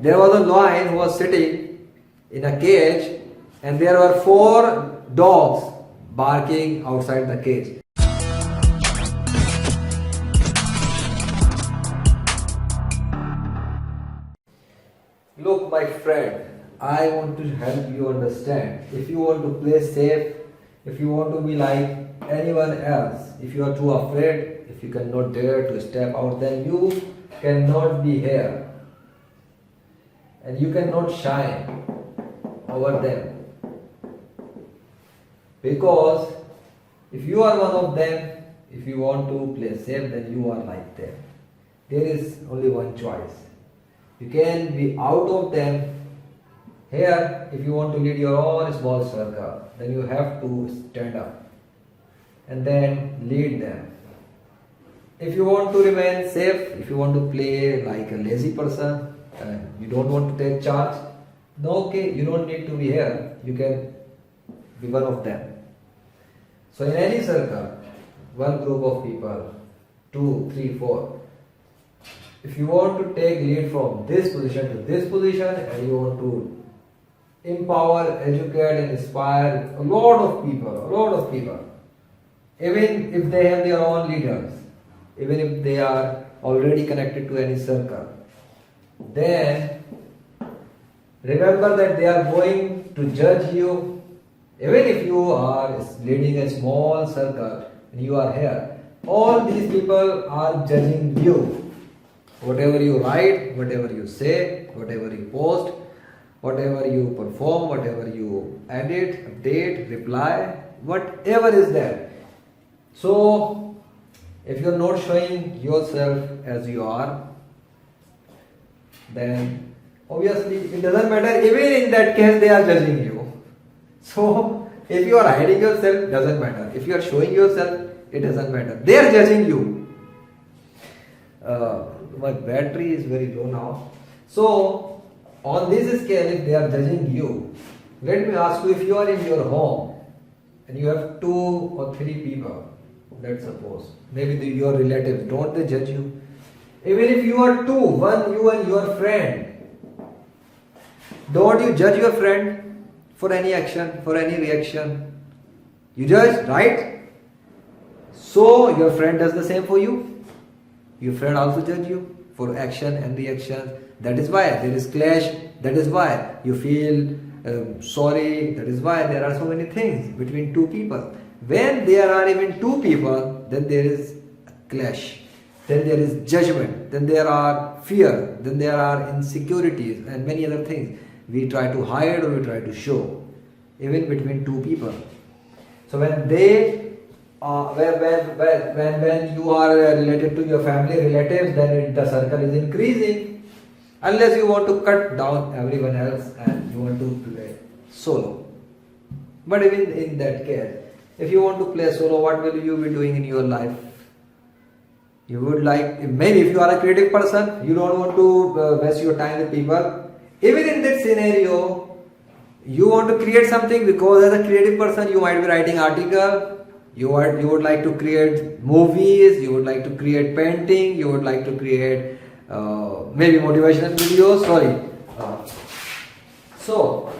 there was a lion who was sitting in a cage, and there were 4 dogs barking outside the cage. Look, my friend, I want to help you understand. If you want to play safe, if you want to be like anyone else, if you are too afraid, if you cannot dare to step out, then you cannot be here. And you cannot shine over them. Because if you are one of them, if you want to play safe, then you are like them. There is only one choice. You can be out of them. Here, if you want to lead your own small circle, then you have to stand up and then lead them. If you want to remain safe, if you want to play like a lazy person, you don't want to take charge, no, okay, you don't need to be here. You can be one of them. So in any circle, one group of people, 2, 3, 4, if you want to take lead from this position to this position, and you want to empower, educate and inspire a lot of people, even if they have their own leaders, even if they are already connected to any circle, then remember that they are going to judge you. Even if you are leading a small circle and you are here, all these people are judging you. Whatever you write, whatever you say, whatever you post, whatever you perform, whatever you edit, update, reply, whatever is there. So, if you are not showing yourself as you are, then obviously it doesn't matter. Even in that case, they are judging you. So, if you are hiding yourself, it doesn't matter. If you are showing yourself, it doesn't matter. They are judging you. My battery is very low now. So, on this scale, if they are judging you, let me ask you, if you are in your home and you have 2 or 3 people, let's suppose, maybe your relatives, don't they judge you? Even if you are 2, one you and your friend, don't you judge your friend for any action, for any reaction? You judge, right? So, your friend does the same for you. Your friend also judge you for action and reaction. That is why there is clash. That is why you feel sorry. That is why there are so many things between 2 people. When there are even 2 people, then there is clash. Then there is judgment. Then there are fear. Then there are insecurities and many other things. We try to hide or we try to show. Even between 2 people. So when when you are related to your family relatives, then the circle is increasing. Unless you want to cut down everyone else and you want to play solo. But even in that case, if you want to play solo, what will you be doing in your life? You would like, maybe if you are a creative person, you don't want to waste your time with people. Even in that scenario, you want to create something because as a creative person, you might be writing article. You would like to create movies, you would like to create painting, you would like to create maybe motivational videos, so,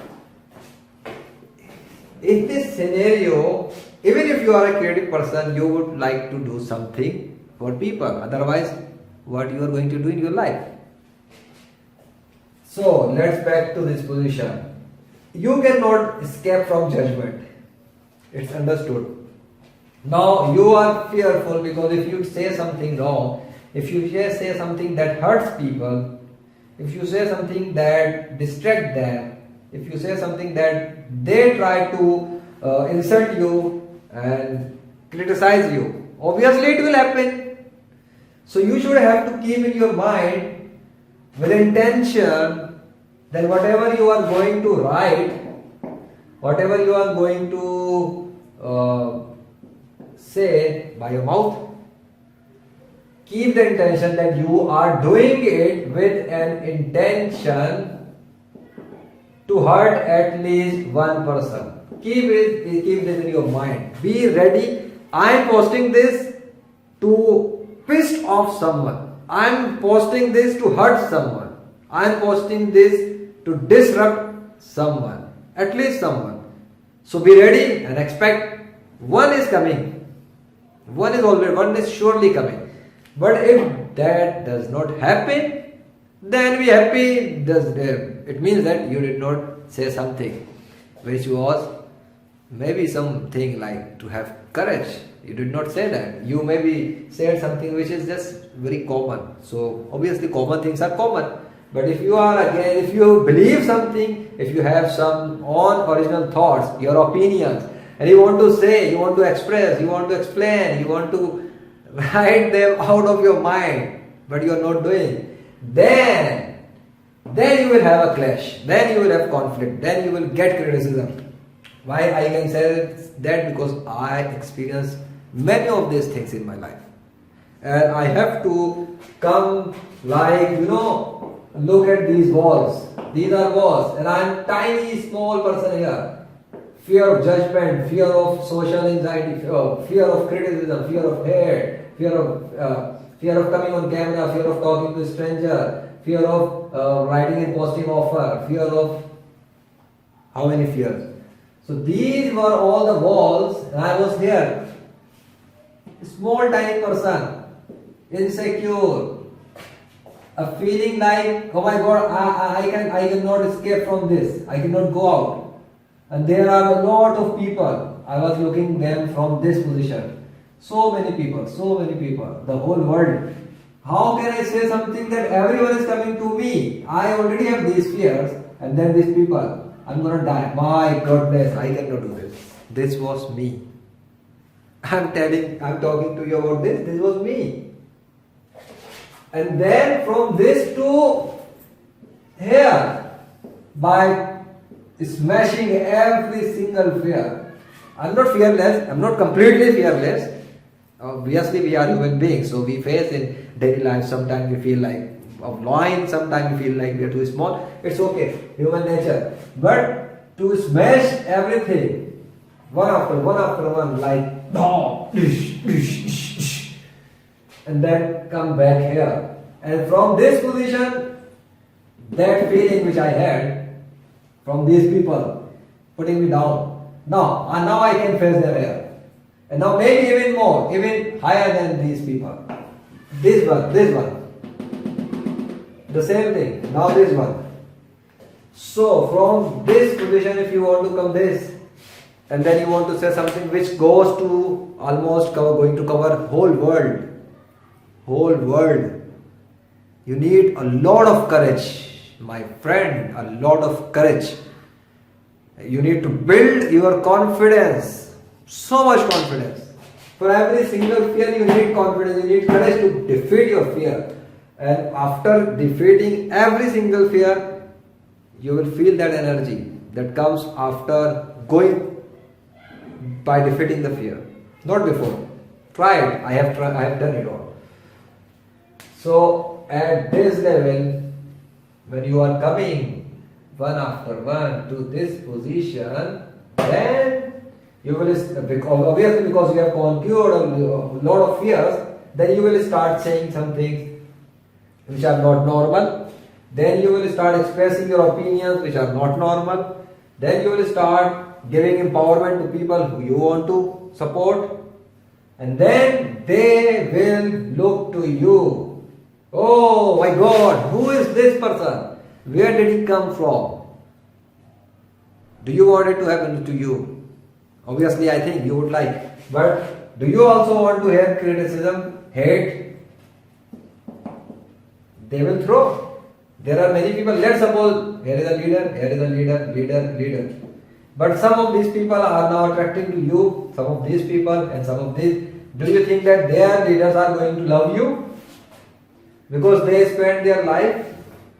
in this scenario, even if you are a creative person, you would like to do something for people. Otherwise, what you are going to do in your life? So, let's back to this position. You cannot escape from judgment. It's understood. Now you are fearful because if you say something wrong, if you say something that hurts people, if you say something that distracts them, if you say something that they try to insult you and criticize you, obviously it will happen. So you should have to keep in your mind with intention that whatever you are going to write, whatever you are going to say by your mouth, keep the intention that you are doing it with an intention to hurt at least one person. Keep this in your mind. Be ready. I am posting this to piss off someone. I am posting this to hurt someone. I am posting this to disrupt someone, at least someone. So be ready and expect one is coming. One is surely coming. But if that does not happen, then be happy. It means that you did not say something which was maybe something like to have courage. You did not say that. You maybe said something which is just very common. So obviously common things are common. But if you believe something, if you have some own original thoughts, your opinions, and you want to say, you want to express, you want to explain, you want to write them out of your mind, but you are not doing, then you will have a clash, then you will have conflict, then you will get criticism. Why I can say that? Because I experienced many of these things in my life. And I have to come like, look at these walls. These are walls, and I am tiny, small person here. Fear of judgment, fear of social anxiety, fear of criticism, fear of hate, fear of coming on camera, fear of talking to a stranger, fear of writing and posting offer, fear of how many fears. So these were all the walls, and I was here. Small, tiny person, insecure, a feeling like, oh my God, I cannot escape from this. I cannot go out. And there are a lot of people. I was looking them from this position. So many people, the whole world. How can I say something that everyone is coming to me? I already have these fears, and then these people. I'm gonna die. My goodness, I cannot do this. This was me. I'm talking to you about this. This was me. And then from this to here, by smashing every single fear. I'm not fearless. I'm not completely fearless. Obviously, we are human beings, so we face in daily life. Sometimes we feel like of loin, sometimes we feel like we are too small. It's okay, human nature. But to smash everything, one after one, like boom, and then come back here. And from this position, that feeling which I had from these people putting me down. Now I can face them here. And now maybe even more, even higher than these people. This one. The same thing. Now this one. So from this position, if you want to come this, and then you want to say something which goes to almost going to cover whole world. You need a lot of courage, my friend, a lot of courage. You need to build your confidence, so much confidence. For every single fear you need confidence, you need courage to defeat your fear. And after defeating every single fear, you will feel that energy that comes after going by defeating the fear. Not before. Try it. I have done it all. So at this level, when you are coming one after one to this position, then you will, obviously because you have conquered a lot of fears, then you will start saying some things which are not normal. Then you will start expressing your opinions which are not normal. Then you will start giving empowerment to people who you want to support. And then they will look to you. Oh my God, who is this person? Where did he come from? Do you want it to happen to you? Obviously, I think you would like. But do you also want to hear criticism, hate? They will throw. There are many people. Let's suppose here is a leader. But some of these people are now attracting to you. Some of these people and some of these. Do you think that their leaders are going to love you? Because they spend their life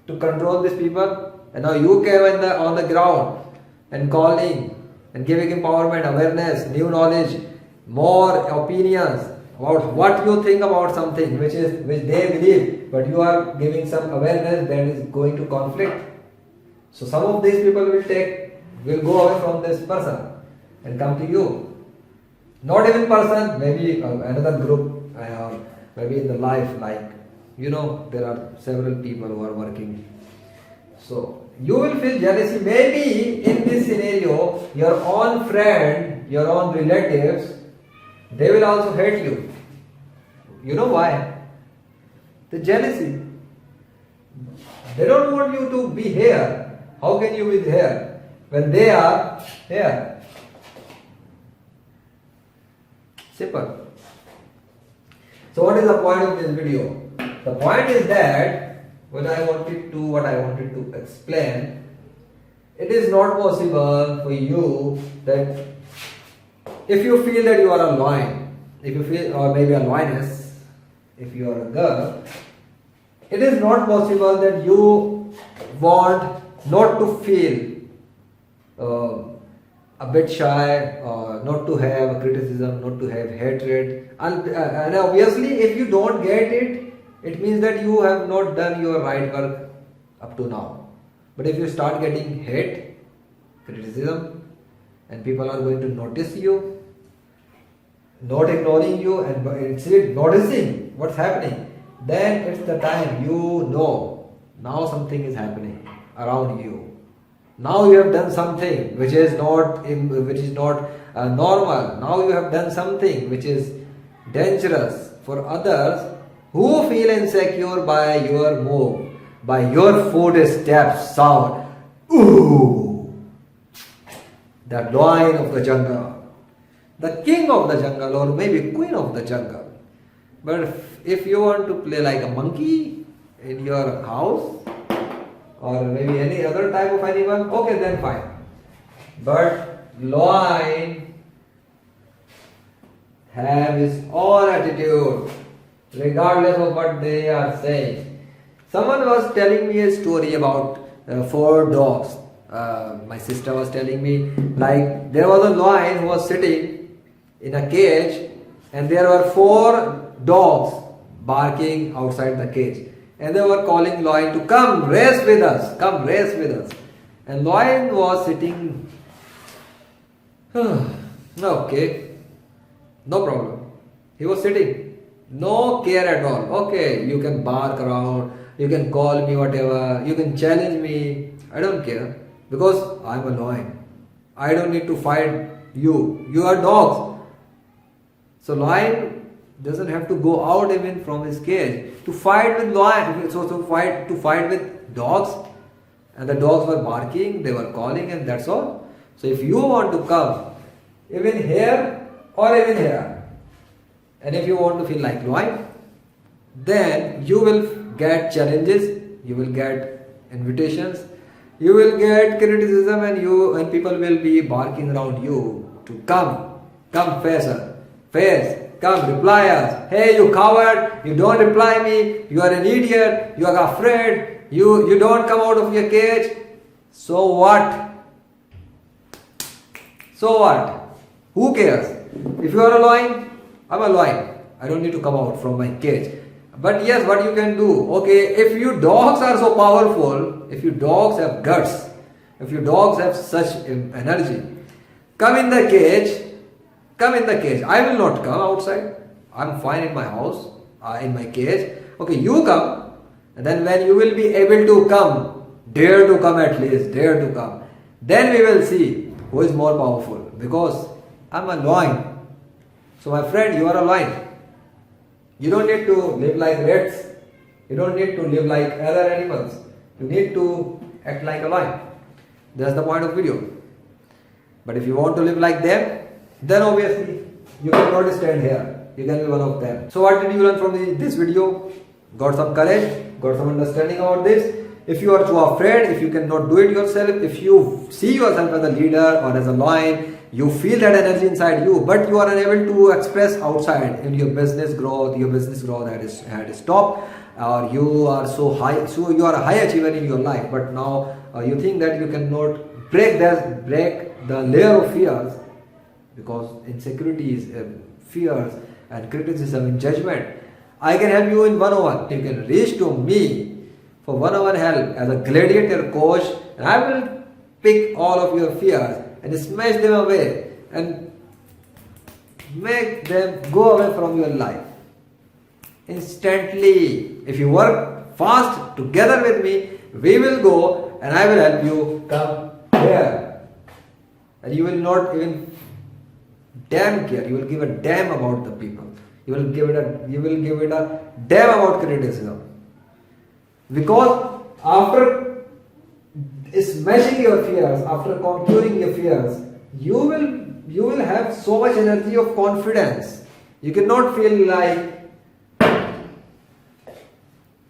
to control these people. And now you came on the ground and calling and giving empowerment, awareness, new knowledge, more opinions about what you think about something which they believe, but you are giving some awareness that is going to conflict. So some of these people will go away from this person and come to you. Not even person, maybe another group, maybe in the life, like there are several people who are working So you will feel jealousy. Maybe in this scenario, your own friend, your own relatives, they will also hate you. You know why? The jealousy. They don't want you to be here. How can you be here when they are here? Simple. So what is the point of this video? The point is that what I wanted to explain, it is not possible for you that if you feel that you are a lion, if you feel, or maybe a lioness, if you are a girl, it is not possible that you want not to feel a bit shy, not to have criticism, not to have hatred. And obviously, if you don't get it, it means that you have not done your right work up to now. But if you start getting hate, criticism, and people are going to notice you, not ignoring you, and instead noticing what's happening, then it's the time you know now something is happening around you. Now you have done something which is not normal. Now you have done something which is dangerous for others who feel insecure by your move, by your footsteps sound. Ooh, the lion of the jungle, the king of the jungle, or maybe queen of the jungle. But if you want to play like a monkey in your house, or maybe any other type of animal, okay, then fine. But lion have his own attitude, regardless of what they are saying. Someone was telling me a story about 4 dogs. My sister was telling me, like, there was a lion who was sitting in a cage, and there were 4 dogs barking outside the cage. And they were calling lion to come race with us, come race with us. And lion was sitting, okay, no problem. He was sitting, no care at all. Okay, you can bark around, you can call me whatever, you can challenge me. I don't care, because I'm a lion. I don't need to fight you. You are dogs. So lion doesn't have to go out even from his cage to fight with lion. So to fight with dogs, and the dogs were barking, they were calling, and that's all. So if you want to come even here or even here, and if you want to feel like lion, then you will get challenges, you will get invitations, you will get criticism, and people will be barking around you to come face. Come, reply us. Hey, you coward, you don't reply me, you are an idiot, you are afraid, you don't come out of your cage. So what? So what? Who cares? If you are a lion, I'm a lion. I don't need to come out from my cage. But yes, what you can do, okay, if you dogs are so powerful, if you dogs have guts, if you dogs have such energy, come in the cage. Come in the cage. I will not come outside. I'm fine in my house, in my cage. Okay, you come, and then when you will be able to come, dare to come at least, dare to come. Then we will see who is more powerful, because I'm a lion. So my friend, you are a lion. You don't need to live like rats. You don't need to live like other animals. You need to act like a lion. That's the point of video. But if you want to live like them, then obviously you cannot stand here. You can be one of them. So what did you learn from this video? Got some courage, got some understanding about this. If you are too afraid, if you cannot do it yourself, if you see yourself as a leader or as a lion, you feel that energy inside you, but you are unable to express outside in your business growth had stopped, or you are so high, so you are a high achiever in your life, but now you think that you cannot break the layer of fears, because insecurities, fears and criticism and judgment. I can help you in one-on-one. You can reach to me for one-on-one help as a gladiator coach, and I will pick all of your fears and smash them away and make them go away from your life instantly. If you work fast together with me, we will go and I will help you come here. And you will not even damn care. You will give a damn about the people. You will give it a damn about criticism. Because after smashing your fears, after conquering your fears, you will have so much energy of confidence. You cannot feel like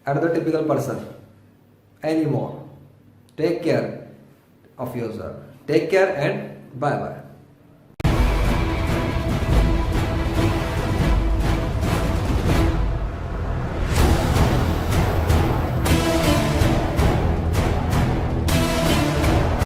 another typical person anymore. Take care of yourself. Take care and bye bye.